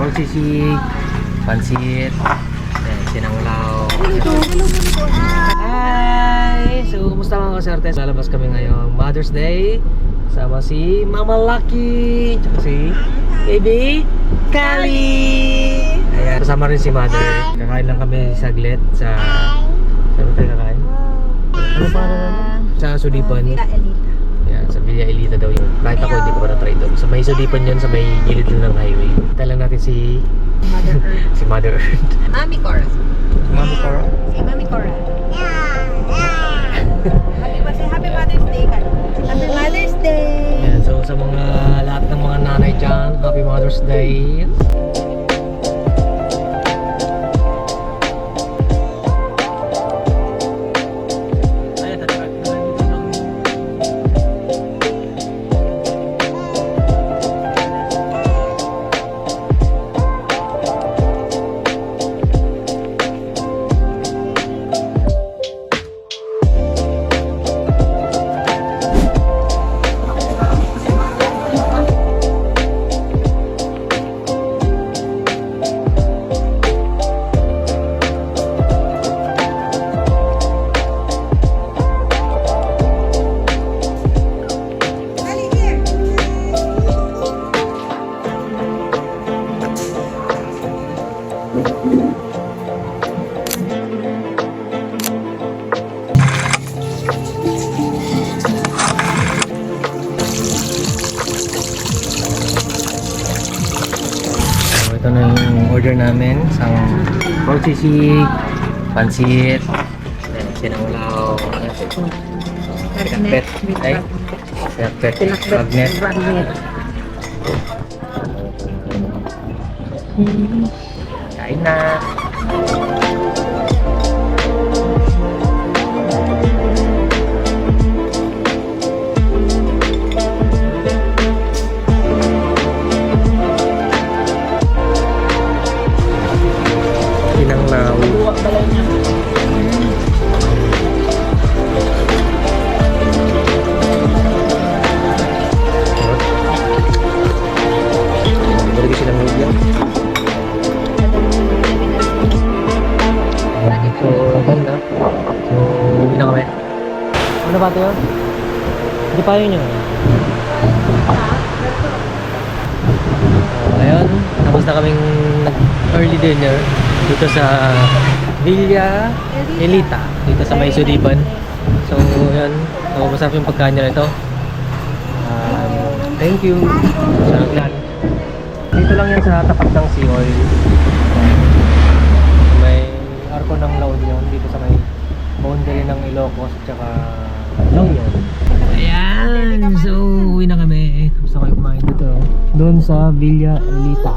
pork sisig, pansit, sinanglaw. Hi! So, kumusta mga kaserte? Lalabas kami ngayong Mother's Day. Sama si Mama Lucky, tsaka si Baby Kali. Ayan, kasama rin si Mother. Kakain lang kami saglit sa... Saan tayo kakain? Ano pa sa Sudipan? Villa Elita. Yan, sa Villa Elita daw yun. Kahit ako hindi ko pa na-try doon. Sa may Sudipan yun, sa may gilid lang ng highway. Tayo lang natin si... Mother Earth. si Mother Earth. Mami Cora. Si Mami Cora? Si Mami Cora. Happy Mother's Day, Kali. Happy Mother's Day! Yan, so sa mga lahat ng mga nanay dyan, Happy Mother's Day. Ito na yung order namin, isang pork sisig, pansit, sinanglaw, pinakbet, magnet. Kain na! Sinanglaw. Berarti silang media. So, ganda. So, uwi na kami. Ano ba ito yun? Hindi pa yun yun. Ayun, tapos na kaming early dinner dito sa Villa Elita, dito sa May Sudipan. So, yun. So, masarap yung pagkain nila ito. Thank you. Sarap yan. Dito lang yan sa tapat ng Sea Oil. May arko ng La Union dito sa may boundary ng Ilocos at saka La Union. Ayan! So, uwi na kami. Gusto ko kumain dito. Doon sa Villa Elita.